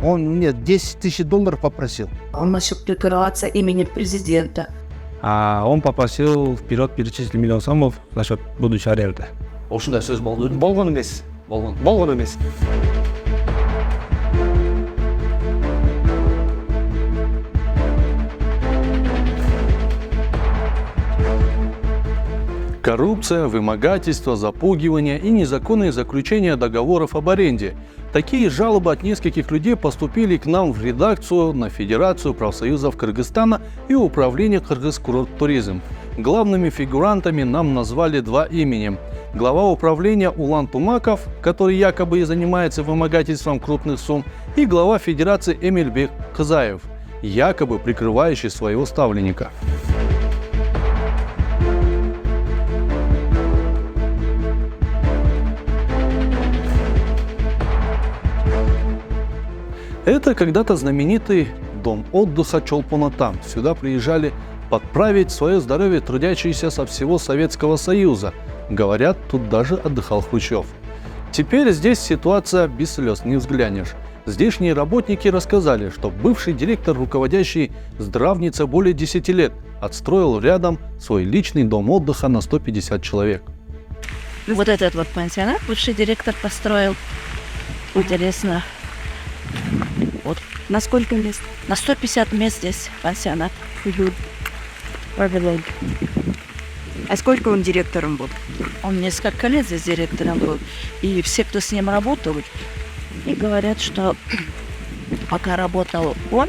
Он мне 10 тысяч долларов попросил. Он начал прикрываться именем президента. А он попросил вперед перечислить миллион сомов за счет будущей аренды. Ошондай сөз болду. Болгон эмес. Болгон эмес. Коррупция, вымогательство, запугивание и незаконные заключения договоров об аренде. Такие жалобы от нескольких людей поступили к нам в редакцию на Федерацию профсоюзов Кыргызстана и Управление Кыргыз-Курорт-туризм. Главными фигурантами нам назвали два имени. Глава управления Улан Тумаков, который якобы и занимается вымогательством крупных сумм, и глава Федерации Эмильбек Кызаев, якобы прикрывающий своего ставленника. Это когда-то знаменитый дом отдыха Чолпон-Ата. Сюда приезжали подправить свое здоровье трудящиеся со всего Советского Союза. Говорят, тут даже отдыхал Хрущев. Теперь здесь ситуация без слез не взглянешь. Здешние работники рассказали, что бывший директор, руководящий здравницей более 10 лет, отстроил рядом свой личный дом отдыха на 150 человек. Вот этот вот пансионат бывший директор построил. Интересно. Вот. На сколько мест? На 150 мест здесь пансионат. А сколько он директором был? Он несколько лет здесь директором был. И все, кто с ним работал, и говорят, что пока работал он,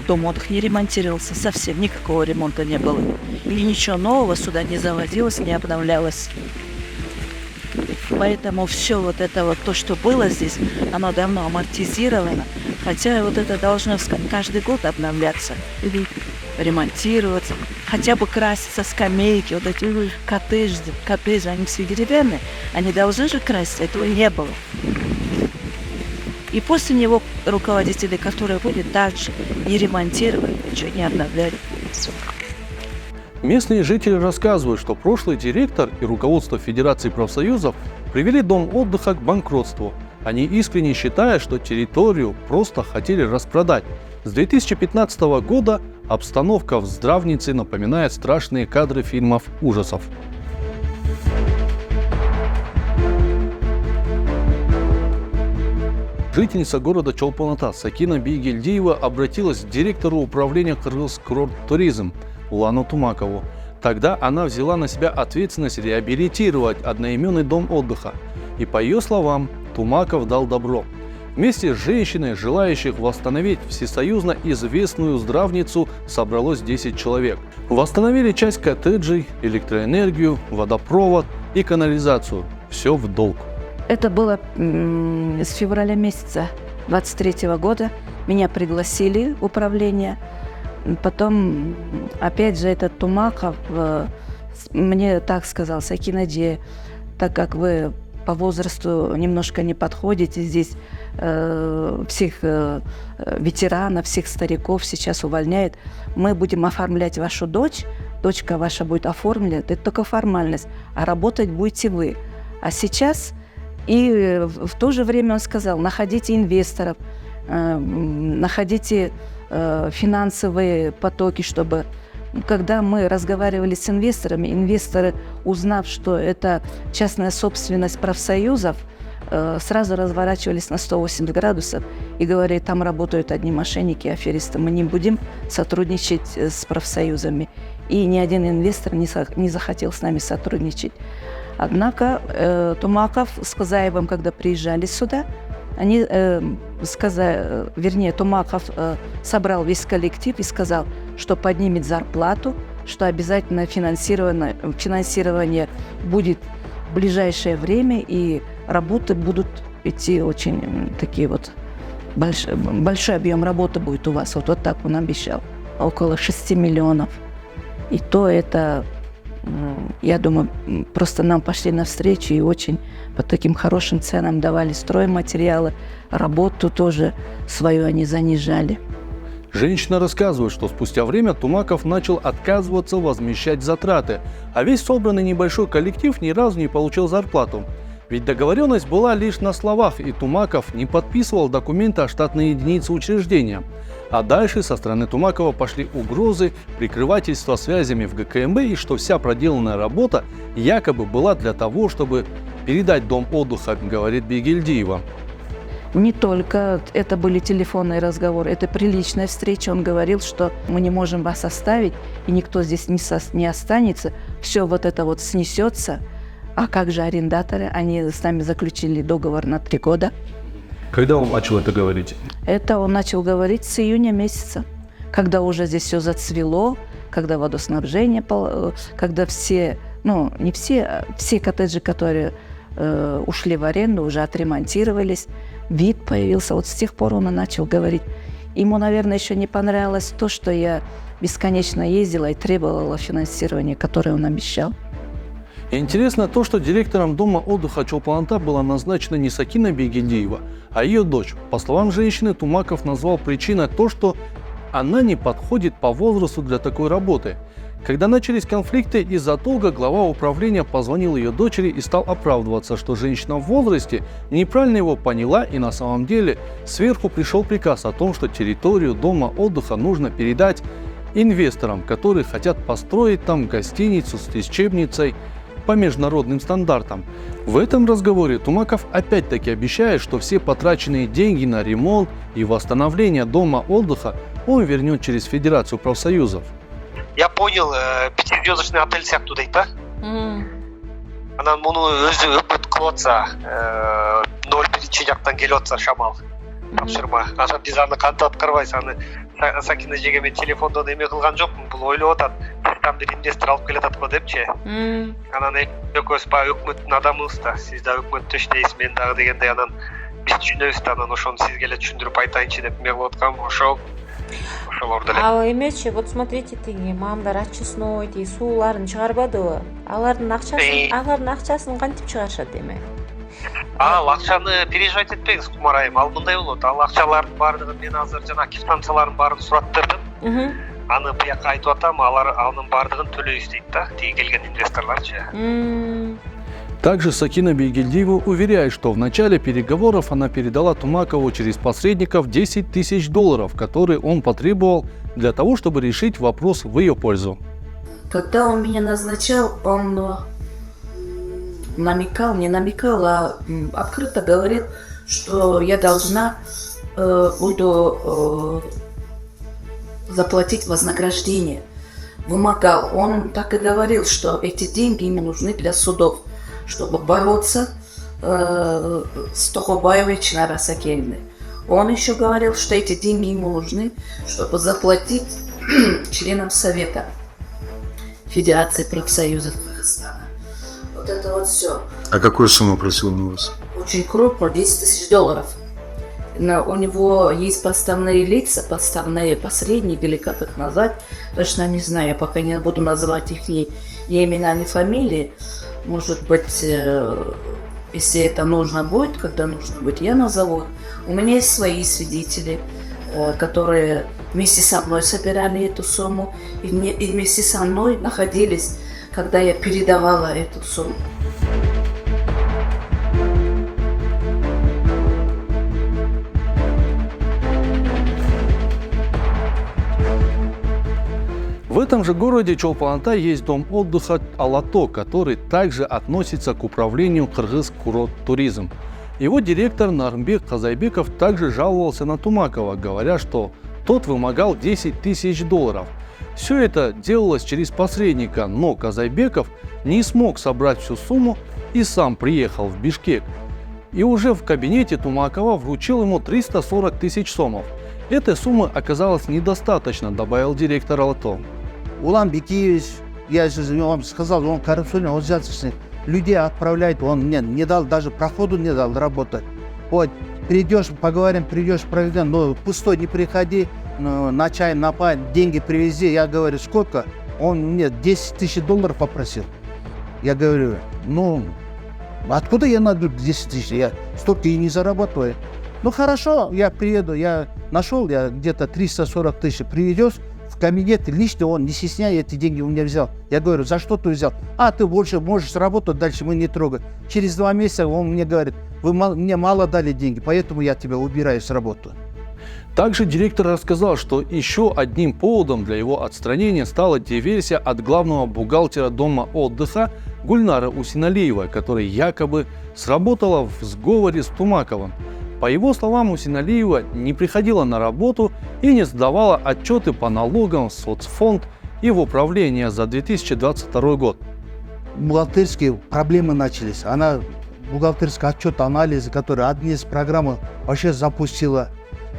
дом отдыха не ремонтировался совсем. Никакого ремонта не было. И ничего нового сюда не заводилось, не обновлялось. Поэтому все вот это вот, то, что было здесь, оно давно амортизировано. Хотя вот это должно каждый год обновляться или ремонтироваться. Хотя бы краситься скамейки, вот эти коттеджи, они все деревянные. Они должны же краситься, этого не было. И после него руководители, которые были, также не ремонтировали, ничего не обновляли. Местные жители рассказывают, что прошлый директор и руководство Федерации профсоюзов привели дом отдыха к банкротству. Они искренне считают, что территорию просто хотели распродать. С 2015 года обстановка в здравнице напоминает страшные кадры фильмов ужасов. Жительница города Чолпон-Ата Сакина Бийгельдиева обратилась к директору управления Кыргыз-Курорт-туризм Улану Тумакову. Тогда она взяла на себя ответственность реабилитировать одноименный дом отдыха. И по ее словам, Тумаков дал добро. Вместе с женщиной, желающих восстановить всесоюзно известную здравницу, собралось 10 человек. Восстановили часть коттеджей, электроэнергию, водопровод и канализацию. Все в долг. Это было с февраля месяца 23 года. Меня пригласили в управление. Потом, опять же, этот Тумаков мне так сказал: Сакинаде, так как вы по возрасту немножко не подходите, здесь всех ветеранов, всех стариков сейчас увольняют, мы будем оформлять вашу дочь, дочка ваша будет оформлена, это только формальность, а работать будете вы. А сейчас, и в то же время он сказал: находите инвесторов, находите финансовые потоки, чтобы, когда мы разговаривали с инвесторами, инвесторы, узнав, что это частная собственность профсоюзов, сразу разворачивались на 180 градусов и говорили: там работают одни мошенники, аферисты, мы не будем сотрудничать с профсоюзами. И ни один инвестор не захотел с нами сотрудничать. Однако Тумаков с Кызаевым, когда приезжали сюда, они Тумаков собрал весь коллектив и сказал, что поднимет зарплату, что обязательно финансирование будет в ближайшее время, и работы будут идти очень такие вот, большой объем работы будет у вас. Вот так он обещал. Около 6 миллионов. И то это, я думаю, просто нам пошли навстречу и очень по таким хорошим ценам давали стройматериалы, работу тоже свою они занижали. Женщина рассказывает, что спустя время Тумаков начал отказываться возмещать затраты, а весь собранный небольшой коллектив ни разу не получил зарплату. Ведь договоренность была лишь на словах, и Тумаков не подписывал документы о штатной единице учреждения. А дальше со стороны Тумакова пошли угрозы, прикрывательство связями в ГКМБ и что вся проделанная работа якобы была для того, чтобы передать дом отдыха, говорит Бигельдиева. Не только это были телефонные разговоры, это приличная встреча. Он говорил, что мы не можем вас оставить, и никто здесь не останется, все вот это вот снесется. А как же арендаторы? Они с нами заключили договор на 3 года. Когда он начал это говорить? Это он начал говорить с июня месяца, когда уже здесь все зацвело, когда водоснабжение, когда все, ну не все, все коттеджи, которые ушли в аренду, уже отремонтировались, вид появился. Вот с тех пор он и начал говорить. Ему, наверное, еще не понравилось то, что я бесконечно ездила и требовала финансирования, которое он обещал. И интересно то, что директором дома отдыха Чолпан-Ата была назначена не Сакина Бигельдиева, а ее дочь. По словам женщины, Тумаков назвал причиной то, что она не подходит по возрасту для такой работы. Когда начались конфликты из-за долга, глава управления позвонил ее дочери и стал оправдываться, что женщина в возрасте неправильно его поняла, и на самом деле сверху пришел приказ о том, что территорию дома отдыха нужно передать инвесторам, которые хотят построить там гостиницу с лечебницей по международным стандартам. В этом разговоре Тумаков опять-таки обещает, что все потраченные деньги на ремонт и восстановление дома отдыха он вернет через Федерацию профсоюзов. Я понял, 5-звездочный отель сияқты дейді да? Анан муну өзү өкмөт кылып атса, 01 жактан келип атса шамал. Тапшырма. Анан биз аны кантип аткарбайбыз? Аны Сакина эжеге мен телефондон эме кылган жокмун. Бул ойлоп атат. Там бир инвестор алып келатат го депчи. Анан экөөбүз баягы өкмөттүн адамыбыз да. Сиз да өкмөттө иштейсиз, мен дагы дегендей анан биз түшүнөбүз да, анан ошону сизге эле түшүндүрүп айтайынчы деп эме кылып аткам. Ошолорду эле. А эмечи, вот смотрите, тиги мамдар очистной, тиги сууларын чыгарбадыбы? Алардын акчасын кантип чыгарышат эми? Ал акчаны переживать этпеңиз, Кумар айым. Ал мындай болот. Ал акчалардын баардыгын мен азыр жана квитанциялардын баарын сураттырдым. Аны буяка айтып атам, алар анын баардыгын төлөйбүз дейт да, тиги келген инвесторларчы. Также Сакина Бигельдиева уверяет, что в начале переговоров она передала Тумакову через посредников $10 000, которые он потребовал для того, чтобы решить вопрос в ее пользу. Когда он меня назначал, он не намекал, а открыто говорит, что я должна буду заплатить вознаграждение. Вымогал. Он так и говорил, что эти деньги ему нужны для судов, чтобы бороться с Тохобаевой Чинара Сакельной. Он еще говорил, что эти деньги ему нужны, чтобы заплатить членам Совета Федерации профсоюзов Казахстана. Вот это вот все. А какую сумму просил он у вас? Очень крупно, $10 000. Но у него есть подставные лица, подставные посредники, или как их назвать, точно не знаю, я пока не буду называть их ни имена, ни фамилии. Может быть, если это нужно будет, когда нужно будет, я назову. У меня есть свои свидетели, которые вместе со мной собирали эту сумму и вместе со мной находились, когда я передавала эту сумму. В этом же городе Чолпан-Ата есть дом отдыха Алато, который также относится к управлению Кыргыз-Курорт-туризм. Его директор Нарымбек Казайбеков также жаловался на Тумакова, говоря, что тот вымогал $10 000. Все это делалось через посредника, но Казайбеков не смог собрать всю сумму и сам приехал в Бишкек. И уже в кабинете Тумакова вручил ему 340 000 сомов. Этой суммы оказалось недостаточно, добавил директор Алато. Улан Бекиевич, я же вам сказал, он коррупционный, он взяточный. Людей отправляет, он не дал, даже проходу не дал работать. Вот, придешь, поговорим, придешь, проведем, но пустой не приходи, на чай, на пай, деньги привези. Я говорю, сколько? Он мне $10 000 попросил. Я говорю, откуда я найду 10 000? Я столько и не зарабатываю. Ну хорошо, я приеду, я нашел, я где-то 340 000 приведешь, в кабинете лично он, не стесняя, эти деньги у меня взял. Я говорю, за что ты взял? А, ты больше можешь работать, дальше мы не трогаем. Через 2 месяца он мне говорит, вы мне мало дали деньги, поэтому я тебя убираю с работы. Также директор рассказал, что еще одним поводом для его отстранения стала диверсия от главного бухгалтера дома отдыха Гульнары Усиналиевой, которая якобы сработала в сговоре с Тумаковым. По его словам, Усиналиева не приходила на работу и не сдавала отчеты по налогам в соцфонд и в управление за 2022 год. Бухгалтерские проблемы начались. Она бухгалтерский отчет, анализы, которые одни из программ вообще запустила.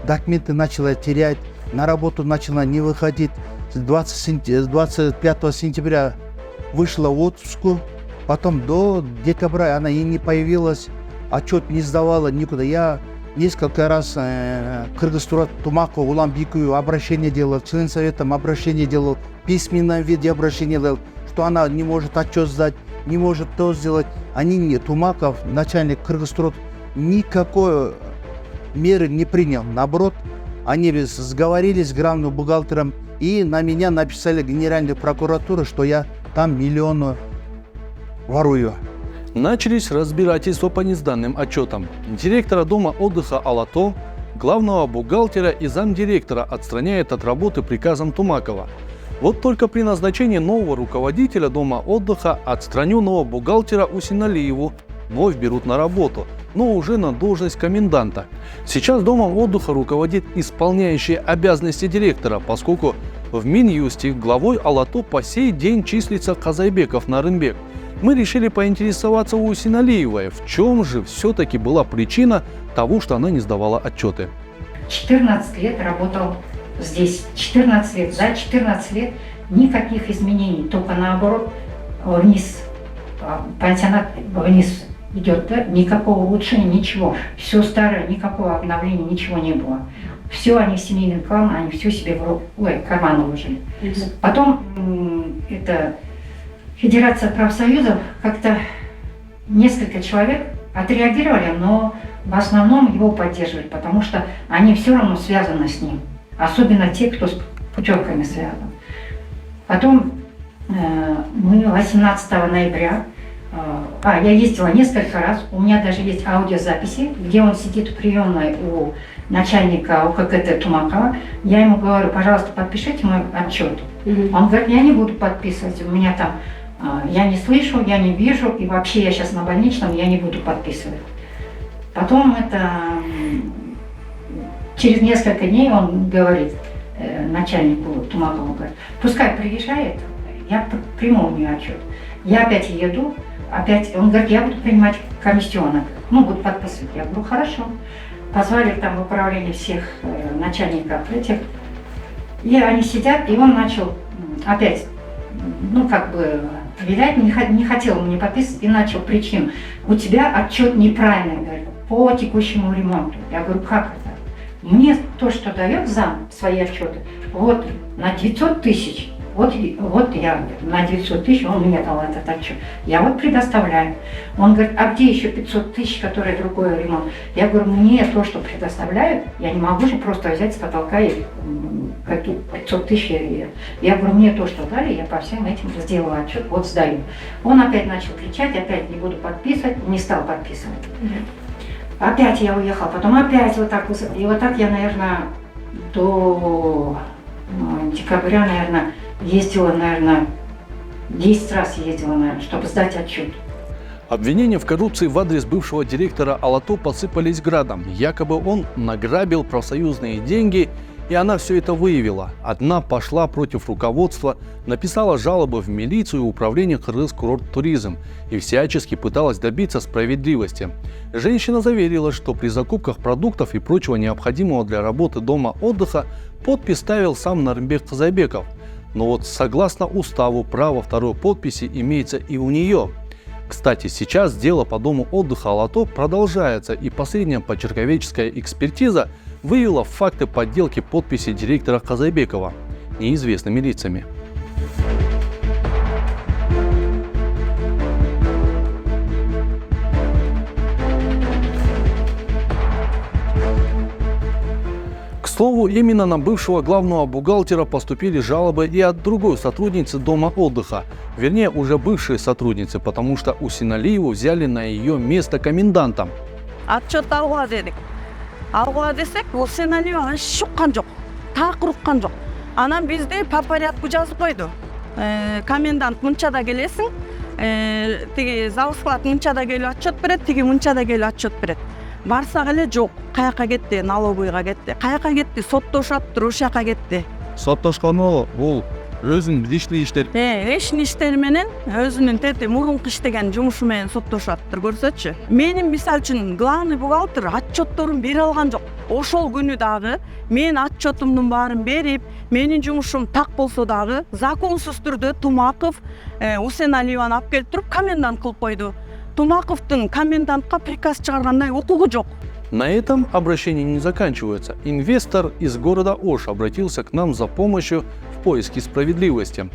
Документы начала терять, на работу начала не выходить. С 25 сентября вышла в отпуск, потом до декабря она и не появилась, отчет не сдавала никуда. Я несколько раз Кыргызстан Тумакову, Уламбикую обращение делал, член советом обращение делал, в письменном виде обращение делал, что она не может отчет сдать, не может то сделать. Они, Тумаков, начальник Кыргызстан, никакой меры не принял. Наоборот, они сговорились с главным бухгалтером и на меня написали Генеральную прокуратуру, что я там миллионы ворую. Начались разбирательства по несданным отчетам. Директора дома отдыха Алато, главного бухгалтера и замдиректора отстраняет от работы приказом Тумакова. Вот только при назначении нового руководителя дома отдыха отстраненного бухгалтера Усиналиеву вновь берут на работу, но уже на должность коменданта. Сейчас домом отдыха руководит исполняющий обязанности директора, поскольку в Минюсте главой Алато по сей день числится Казайбеков Нарынбек. Мы решили поинтересоваться у Усиналиевой, в чем же все-таки была причина того, что она не сдавала отчеты. 14 лет работал здесь, 14 лет. За 14 лет никаких изменений, только наоборот вниз, пансионат вниз идет, да? Никакого улучшения, ничего. Все старое, никакого обновления, ничего не было. Все они семейным кланом, они все себе в карман уложили. Потом это Федерация профсоюзов, как-то несколько человек отреагировали, но в основном его поддерживали, потому что они все равно связаны с ним. Особенно те, кто с путевками связан. Потом мы 18 ноября, я ездила несколько раз, у меня даже есть аудиозаписи, где он сидит в приемной у начальника УККТ Тумакова. Я ему говорю, пожалуйста, подпишите мой отчет. Он говорит, я не буду подписывать, у меня там, я не слышу, я не вижу, и вообще я сейчас на больничном, я не буду подписывать. Потом через несколько дней он говорит начальнику Тумакову, говорит, пускай приезжает, я приму у нее отчет. Я опять еду, он говорит, я буду принимать комиссионок, буду подписывать. Я говорю, хорошо. Позвали там в управление всех начальников этих, и они сидят, и он начал опять, вилять, не хотел мне подписывать, и начал причину. У тебя отчет неправильный, говорит, по текущему ремонту. Я говорю, как это? Мне то, что дает зам свои отчеты, вот на 900 тысяч, вот я на 900 тысяч, он мне дал этот отчет, я вот предоставляю. Он говорит, а где еще 500 тысяч, которые другой ремонт? Я говорю, мне то, что предоставляют, я не могу же просто взять с потолка и 500 тысяч. Я говорю, мне то, что дали, я по всем этим сделала отчет, вот сдаю. Он опять начал кричать, опять не буду подписывать, не стал подписывать. Опять я уехала, потом опять вот так, и вот так я, наверное, до декабря, наверное, ездила, 10 раз ездила, чтобы сдать отчет. Обвинения в коррупции в адрес бывшего директора Алато посыпались градом. Якобы он награбил профсоюзные деньги, и она все это выявила. Одна пошла против руководства, написала жалобы в милицию и управление Кыргызкурорттуризм и всячески пыталась добиться справедливости. Женщина заверила, что при закупках продуктов и прочего необходимого для работы дома отдыха подпись ставил сам Нарынбек Казайбеков. Но вот согласно уставу право второй подписи имеется и у нее. Кстати, сейчас дело по дому отдыха Алато продолжается, и последняя почерковедческая экспертиза выявила факты подделки подписи директора Казайбекова неизвестными лицами. К слову, именно на бывшего главного бухгалтера поступили жалобы и от другой сотрудницы дома отдыха. Вернее, уже бывшей сотрудницы, потому что Усеналиеву взяли на ее место комендантом. Отчет алуға дедік. Алуға десек, Усеналиева шыққан жоқ, тақ ұрыққан жоқ. Анан бізде по порядку жазып қойды. Комендант мынчада келесің, тиги завод мынчада келіп отчет берет, тиги мынчада келіп отчет берет. Барсақ эле жоқ, каяққа кетті, налоговыйға кетті, каяққа кетті, соттошаттыр, ошол жака кетті. Соттошкону бул өзүнүн иштери иштер. Ишин иштери менен өзүнүн тети мурунку иштеген жумушу менен соттошаттыр, көрсөтчү. Менин мисалы үчүн главный бухгалтер отчетторун бере алган жок. Ошол күнү дагы мен отчетумдун баарын берип, менин жумушум так болсо дагы законсуз түрдө Тумаков Усеналиеваны алып келип туруп комендант кылып койду. Тумаковтың комендантқа приказ чыгаргандай укугу жок. На этом обращения не заканчиваются. Инвестор из города Ош обратился к нам за помощью в поиске справедливости.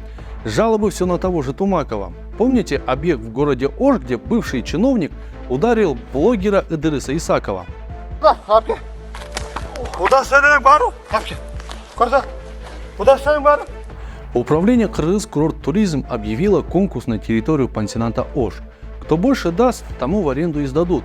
Жалобы все на того же Тумакова. Помните объект в городе Ош, где бывший чиновник ударил блогера Эдриса Исакова? Управление Кыргыз Курорт Туризм объявило конкурс на территорию пансионата Ош. Кто больше даст, тому в аренду и сдадут.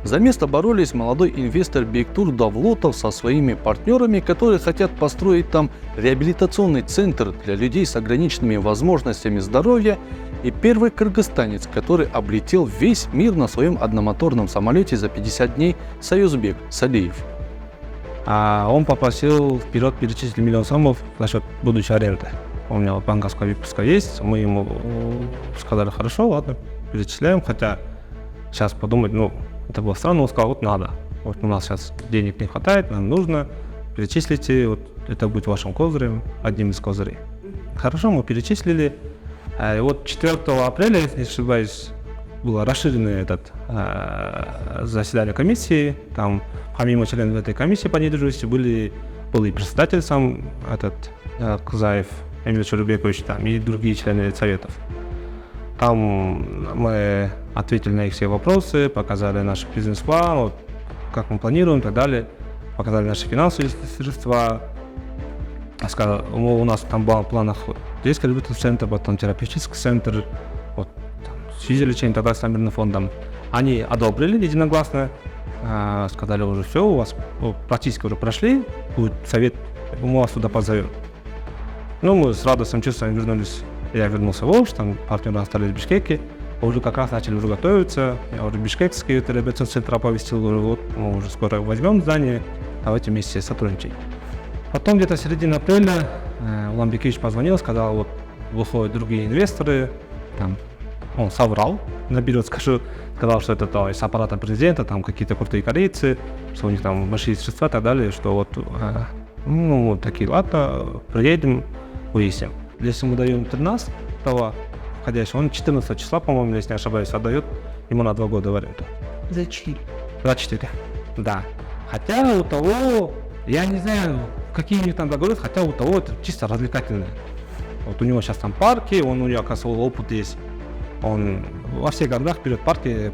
За место боролись молодой инвестор Бектур Давлотов со своими партнерами, которые хотят построить там реабилитационный центр для людей с ограниченными возможностями здоровья, и первый кыргызстанец, который облетел весь мир на своем одномоторном самолете за 50 дней, Союзбек Салиев. А он попросил вперед перечислить 1 миллион сомов за счет будущей аренды. У меня банковская выписка есть, мы ему сказали, хорошо, ладно, перечисляем, хотя сейчас подумать, это было странно, он сказал, вот надо, вот у нас сейчас денег не хватает, нам нужно, перечислите, вот это будет вашим козырем, одним из козырей. Хорошо, мы перечислили, и вот 4 апреля, если не ошибаюсь, было расширенное заседание комиссии, там помимо членов этой комиссии по недвижимости был и председатель сам, Кузаев Эмиль Чурбекович, там, и другие члены советов. Там мы ответили на их все вопросы, показали наш бизнес-план, вот, как мы планируем и так далее, показали наши финансовые средства. Сказал, у нас там был в планах детский реабилитационный центр, потом терапевтический центр, вот, физиолечение, тогда с мирным фондом. Они одобрили единогласно, сказали уже все, у вас практически уже прошли, будет совет, мы вас туда позовем. Мы с радостным чувством вернулись. Я вернулся в Ош, там партнеры остались в Бишкеке, уже как раз начали уже готовиться. Я уже бишкекский реабилитационный центр оповестил, вот мы уже скоро возьмем здание, давайте вместе сотрудничать. Потом где-то в середине апреля Улан Бекевич позвонил, сказал, вот выходят другие инвесторы, там, он соврал, наперед скажу, сказал, что это из аппарата президента, там какие-то крутые корейцы, что у них там большие средства и так далее, что вот, такие, ладно, приедем, выясним. Если мы даем 13-го входящего, он 14 числа, по-моему, если не ошибаюсь, отдает ему на 2 года в аренду. За 4. За 4, да. Хотя у того, я не знаю, какие у них там договоры, хотя у того это чисто развлекательное. Вот у него сейчас там парки, у него, оказывается, опыт есть. Он во всех городах берет парки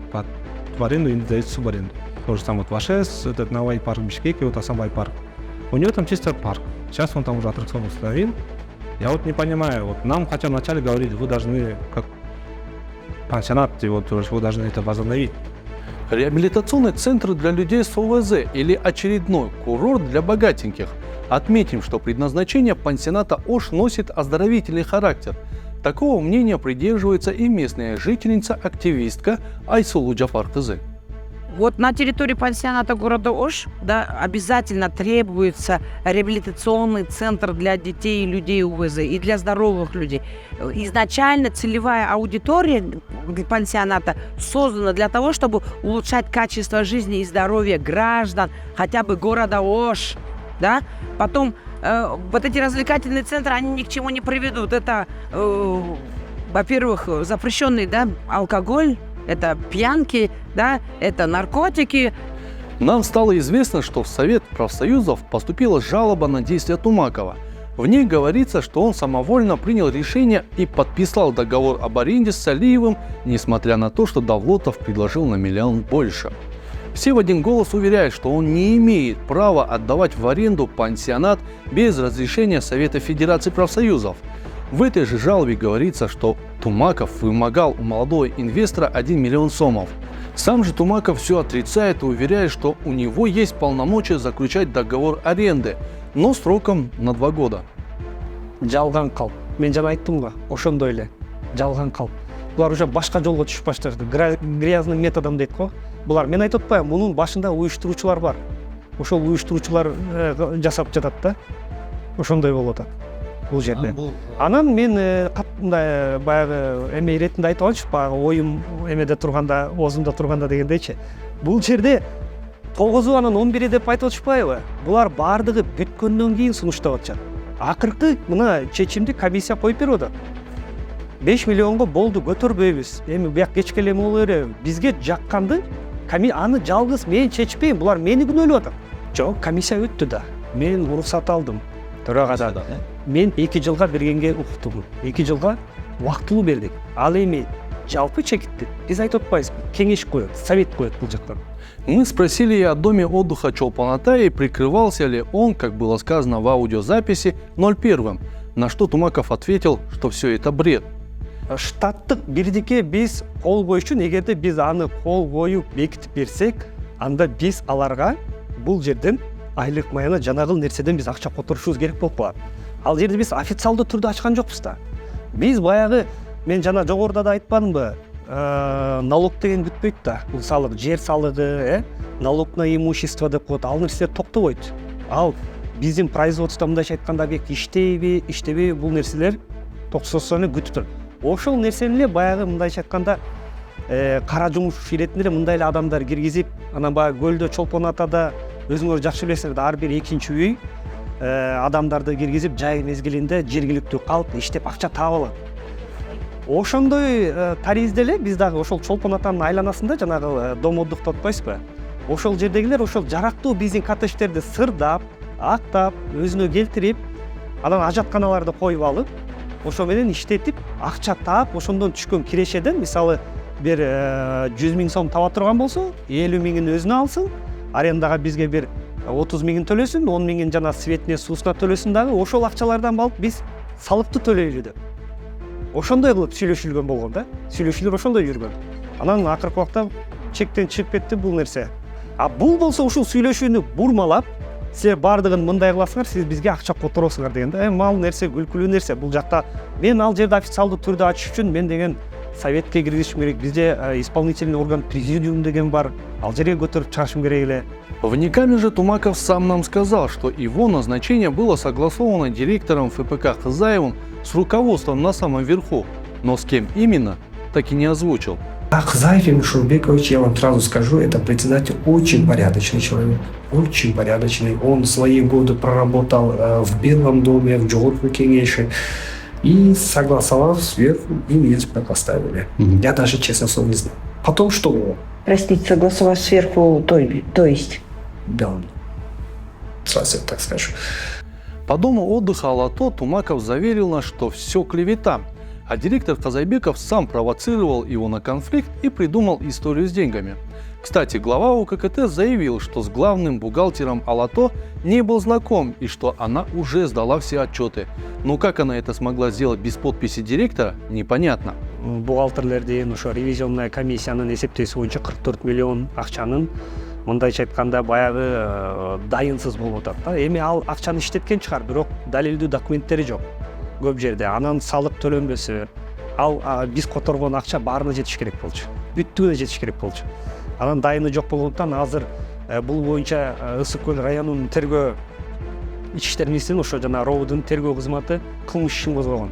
в аренду и не дает субаренду. То же самое вот Вашес, этот новый парк в Бишкеке, вот Асамбай парк. У него там чисто парк. Сейчас он там уже аттракцион установил. Я вот не понимаю, вот нам хотя вначале говорили, вы должны, как пансионат, вы должны это возобновить. Реабилитационный центр для людей с ОВЗ или очередной курорт для богатеньких. Отметим, что предназначение пансионата Ош носит оздоровительный характер. Такого мнения придерживается и местная жительница-активистка Айсулу Джафар-кызы. Вот на территории пансионата города Ош, да, обязательно требуется реабилитационный центр для детей и людей УВЗ, и для здоровых людей. Изначально целевая аудитория пансионата создана для того, чтобы улучшать качество жизни и здоровья граждан хотя бы города Ош. Да? Потом вот эти развлекательные центры, они ни к чему не приведут. Это, во-первых, запрещенный, да, алкоголь, это пьянки, да, это наркотики. Нам стало известно, что в Совет профсоюзов поступила жалоба на действия Тумакова. В ней говорится, что он самовольно принял решение и подписал договор об аренде с Салиевым, несмотря на то, что Давлотов предложил на 1 миллион больше. Все в один голос уверяют, что он не имеет права отдавать в аренду пансионат без разрешения Совета Федерации профсоюзов. В этой же жалобе говорится, что Тумаков вымогал у молодого инвестора 1 миллион сомов. Сам же Тумаков все отрицает и уверяет, что у него есть полномочия заключать договор аренды, но сроком на 2 года. Жалган калп. Мен жана айттым го, ошондой эле. Жалган калп. Булар уже башка жолго түшүп баштады. Грязный методом дейт го. Булар мен айтып атпаймынбы, мунун башында уюштуруучулар бар. Ошол уюштуруучулар жасап жатат да. Ошондой болуп атат бул жерде. Анан мен мындай баягы эме иретинде айтып алчы, баягы оюм эмеде турганда, оозумда турганда дегендейчи. Бул жерде 9 анан 11 деп айтып атышпайбы? Булар бардыгы бүткөндөн кийин сунуштап атышат. Акыркы мына чечимди комиссия коюп берип атат. 5 миллионго болду, көтөрбөйбүз. Эми буяк кечке эле боло береби. Бизге жакканды аны жалгыз мен чечпейм, булар мени күнөөлөп атат. Жок, комиссия өттү да. Мен уруксат алдым. Төрагада. Мен 2 жылга бергенге укуктум. 2 жылга убактылуу бердик. Ал эми жалпы чекитти. Биз айтып атпайбызбы? Кеңеш коет, совет коет бул жактан. Мы спросили и о доме отдыха Чолпон-Атай, и прикрывался ли он, как было сказано в аудиозаписи, 01, на что Тумаков ответил, что все это бред. Штаттык бирдикке биз кол коюш үчүн, эгерде биз аны кол коюп бекитип берсек, анда биз аларга бул жерден айлык маяна жанагыл нерседен биз акча которушубуз керек болуп калат. Ал жерде биз официалдуу түрдө ачкан жокпуз да. Биз баягы, мен жана жогоруда да айтпадымбы, налог деген күтпөйт да. Бул салык, жер салыгы, налог на имущество деп коет. Ал нерселер токтобойт. Ал биздин производство мындайча айтканда объект иштейби, иштебейби, бул нерселер токсосуну күтүп турат. Ошол нерсени эле баягы мындайча айтканда кара жумуш иретинде эле мындай эле адамдар киргизип, анан баягы көлдө Чолпон-Атада өзүңөр жакшы билесиңер да, ар бир экинчи үй адамдарды киргизип, жай мезгилинде жергиликтүү калк иштеп акча таап алат. Ошондой таризде эле биз дагы ошол Чолпон-Атанын айланасында жанагы дом отдыхты атпайсызбы? Ошол жердегилер ошол жарактуу биздин коттедждерди сырдап, актап, өзүнө келтирип, анан ажатканаларды коюп алып, ошо менен иштетип, акча таап, ошондон түшкөн кирешеден, мисалы, бир 100 000 сом таба турган болсо, 50 000-ин өзүнө алсын, арендага бизге бир 30 000 төлөсүн, 10 000 жана светине, суусуна төлөсүн дагы, ошол акчалардан алып биз салыкты төлөйлү деп. Ошондой кылып сүйлөшүлгөн болгон да. Сүйлөшүүлөр ошондой жүргөн. Анан акыркы убакта чектен чыгып кетти бул нерсе. А бул болсо ушул сүйлөшүүнү бурмалап, силер бардыгын мындай кыласыңар, сиз бизге акча которосуңар дегенде, мал нерсе, күлкүлүү нерсе. Бул жакта мен ал жерде официалдуу түрдө ачыш үчүн мен деген советке киргизишим керек. Бизде исполнительный орган президиум деген бар. Ал жерге көтөрүп чыгышым керек эле. Вниками же Тумаков сам нам сказал, что его назначение было согласовано директором ФПК Хызаевым с руководством на самом верху, но с кем именно, так и не озвучил. Хызаев Эмиль Шурбекович, я вам сразу скажу, это председатель очень порядочный человек, очень порядочный. Он свои годы проработал в Белом доме, в Джорджу Кенеше, и согласовав сверху, и меня сюда поставили. Я даже, честно слово, не знаю. Потом что было? Простите, согласовав сверху, то есть? Белом. Сразу я так скажу. По дому отдыха Алато Тумаков заверил нас, что все клевета, а директор Казайбеков сам провоцировал его на конфликт и придумал историю с деньгами. Кстати, глава УККТ заявил, что с главным бухгалтером Алато не был знаком и что она уже сдала все отчеты. Но как она это смогла сделать без подписи директора, непонятно. Бухгалтерлер деген ошо ревизионный комиссиянын эсептөөсү боюнча 44 миллион акчанын мындайча айтканда баягы дайынсыз болуп атат да. Эми ал акчаны иштеткен чыгар, бирок далилдүү документтери жок көп жерде. Анан салык төлөнбөсү, ал биз которгон акча баарына жетиш керек болчу. Бүттүгүнө жетиш керек болчу. Анан дайыны жок болгондуктан азыр бул боюнча Ысык көл районунун тергөө ички иштер министринин ошо жана РОУдун тергөө кызматы кылмыш ишин козгогон.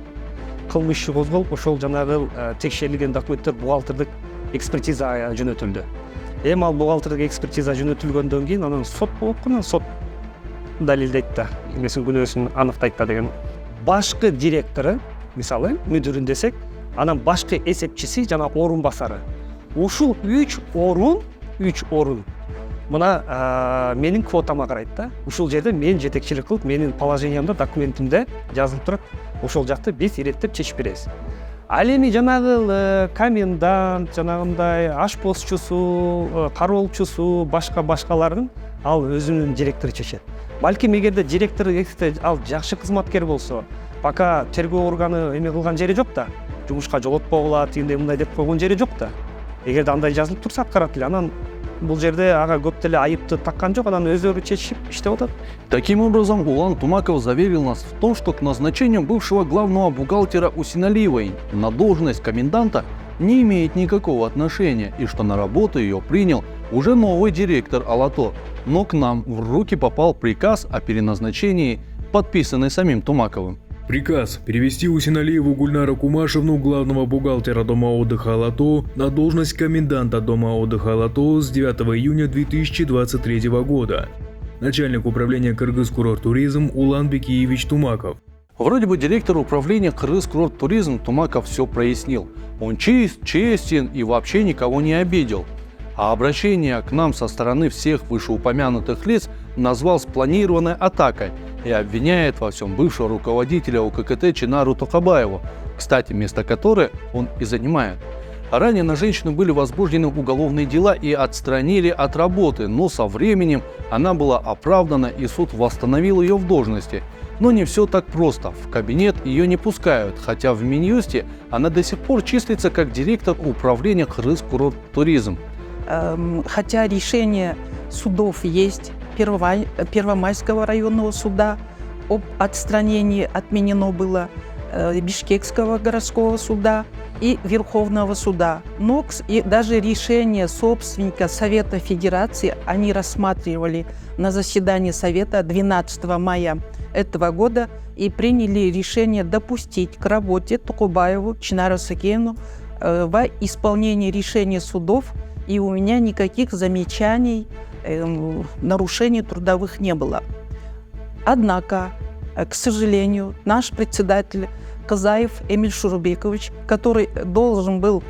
Кылмыш иши козголуп, ошол жанагы текшерилген документтер бухгалтердик экспертиза жөнөтүлдү. Эми ал бухгалтердик экспертиза жөнөтүлгөндөн кийин анан сот болуп, анан сот далилдейт да, эмесин күнөөсүн аныктайт да деген. Башкы директору, мисалы, мүдүрүн десек, анан башкы эсепчиси жана орун басары. Ушул 3 орун мына менин квотама карайт да. Ушул жерде мен жетекчилик кылып, менин положениямда, документимде жазылып турат. Ошол жакты биз иреттеп чечип беребиз. Ал эми жанагы комендант, жанагындай ашпозчусу, кароолчусу, башкаларын ал өзүнүн директору чечет. Балким эгерде директор ал жакшы кызматкер болсо, пока тергөө органы эме кылган жери жок да, жумушка жолотпогула, тигиндей мындай деп койгон жери жок да. Эгерде андай жазылып турса аткарат эле, анан бул жерде ага көп деле айыпты таккан жок, анан өздөрү чечишип иштеп атат. Таким образом, Улан Тумаков заверил нас в том, что к назначению бывшего главного бухгалтера Усиналиевой на должность коменданта не имеет никакого отношения, и что на работу ее принял уже новый директор Алато. Но к нам в руки попал приказ о переназначении, подписанный самим Тумаковым. Приказ перевести Усиналиеву Гульнару Кумашевну, главного бухгалтера Дома отдыха Алато, на должность коменданта Дома отдыха Алато с 9 июня 2023 года. Начальник управления Кыргыз-Курорт-Туризм Улан Бекиевич Тумаков. Вроде бы директор управления Кыргыз-Курорт-Туризм Тумаков все прояснил. Он чист, честен и вообще никого не обидел. А обращение к нам со стороны всех вышеупомянутых лиц назвал спланированной атакой и обвиняет во всем бывшего руководителя УККТ Чинару Токабаеву, кстати, место которой он и занимает. Ранее на женщину были возбуждены уголовные дела и отстранили от работы, но со временем она была оправдана и суд восстановил ее в должности. Но не все так просто. В кабинет ее не пускают, хотя в Минюсте она до сих пор числится как директор управления Кыргыз-Курорт-Туризм. Хотя решение судов есть, Первомайского районного суда об отстранении отменено было, Бишкекского городского суда и Верховного суда. Но и даже решение собственника Совета Федерации они рассматривали на заседании Совета 12 мая этого года и приняли решение допустить к работе Токубаеву Чинару Сакеевну во исполнении решения судов, и у меня никаких замечаний, нарушений трудовых не было. Однако, к сожалению, наш председатель Казаев Эмиль Шурубекович, который должен был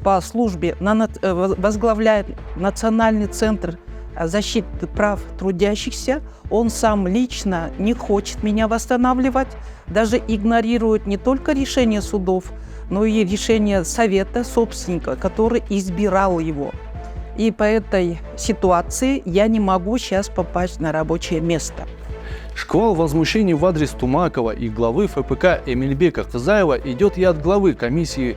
по службе возглавлять Национальный центр защиты прав трудящихся, он сам лично не хочет меня восстанавливать, даже игнорирует не только решение судов, но и решение совета собственника, который избирал его. И по этой ситуации я не могу сейчас попасть на рабочее место. Шквал возмущений в адрес Тумакова и главы ФПК Эмильбека Казаева идет и от главы комиссии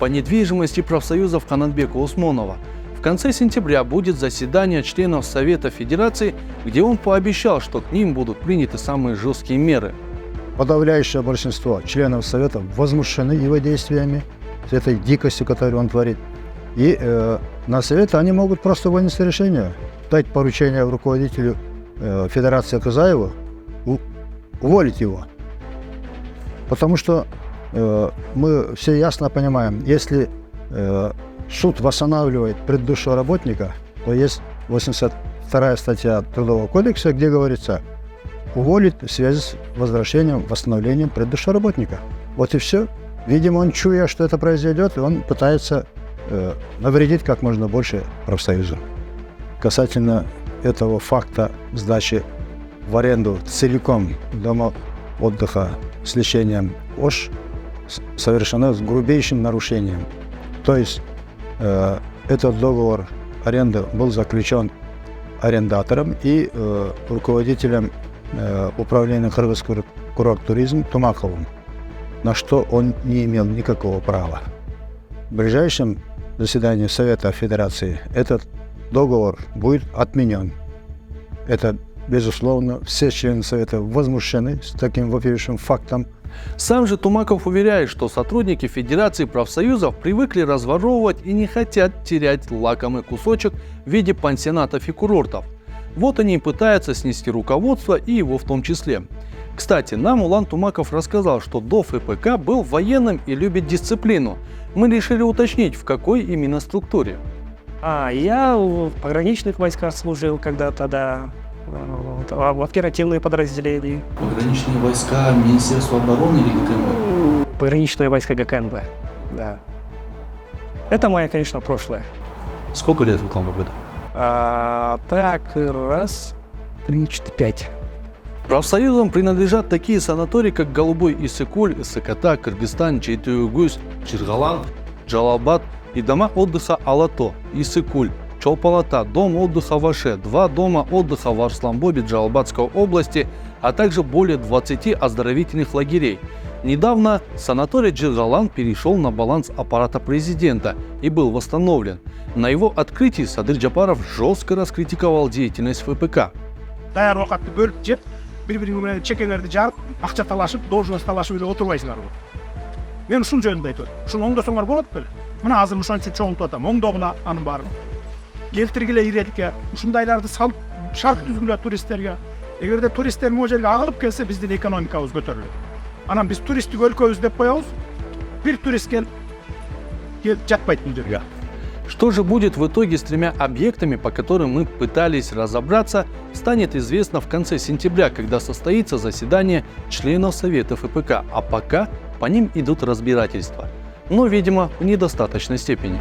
по недвижимости профсоюзов Канатбека Усмонова. В конце сентября будет заседание членов Совета Федерации, где он пообещал, что к ним будут приняты самые жесткие меры. Подавляющее большинство членов Совета возмущены его действиями, с этой дикостью, которую он творит. И на Совет они могут просто вынести решение, дать поручение руководителю Федерации Казаеву, уволить его. Потому что мы все ясно понимаем, если суд восстанавливает предыдущего работника, то есть 82-я статья Трудового кодекса, где говорится, уволить в связи с возвращением, восстановлением предыдущего работника. Вот и все. Видимо, он, чуя, что это произойдет, он пытается навредить как можно больше профсоюзу. Касательно этого факта сдачи в аренду целиком дома отдыха с лишением ОШ совершено с грубейшим нарушением. То есть этот договор аренды был заключен арендатором и руководителем управления Кыргыз-Курорт-Туризм Тумаковым, на что он не имел никакого права. В ближайшем заседании Совета Федерации этот договор будет отменен. Это, безусловно, все члены Совета возмущены с таким вопиющим фактом. Сам же Тумаков уверяет, что сотрудники Федерации профсоюзов привыкли разворовывать и не хотят терять лакомый кусочек в виде пансионатов и курортов. Вот они и пытаются снести руководство и его в том числе. Кстати, нам Улан Тумаков рассказал, что до ФПК был военным и любит дисциплину. Мы решили уточнить, в какой именно структуре. Я в пограничных войсках служил когда-то, да, в оперативные подразделения. Пограничные войска Министерства обороны или ГКНБ? Пограничные войска ГКНБ, да. Это мое, конечно, прошлое. Сколько лет в каком году? Так, раз, три, четыре, пять. Профсоюзам принадлежат такие санатории, как Голубой Иссык-Куль, Иссык-Ата, Кыргызстан, Жети-Үгүз, Чиргалан, Джалалабад и дома отдыха Алато, Иссык-Куль, Чолпан-Ата, дом отдыха Ваше, 2 дома отдыха в Арсланбобе Джалалабадской области, а также более 20 оздоровительных лагерей. Недавно санаторий Джиргалан перешел на баланс аппарата президента и был восстановлен. На его открытии Садыр Джапаров жестко раскритиковал деятельность ФПК. Даяр уақытты бөліп жеп, бір-біріңмен чекелерді жарып, ақша талашып, должность талашып үйде отырбайсыңар ғой. Мен ушул жөнүндө айтып атам. Ушуну оңдосоңор болот беле? Мына азыр ушунча чоңтуп атам, оңдогуна анын баарын. Келтиргиле иретке, ушундайларды салып шарт түзгүлө туристтерге. Эгерде туристтер могу жерге агылып келсе, биздин экономикабыз көтөрүлөт. Анан биз туристтик өлкөбүз деп коебуз. Бир турист келип жатпайт бул жерге. Что же будет в итоге с 3 объектами, по которым мы пытались разобраться, станет известно в конце сентября, когда состоится заседание членов Совета ФПК, а пока по ним идут разбирательства. Но, видимо, в недостаточной степени.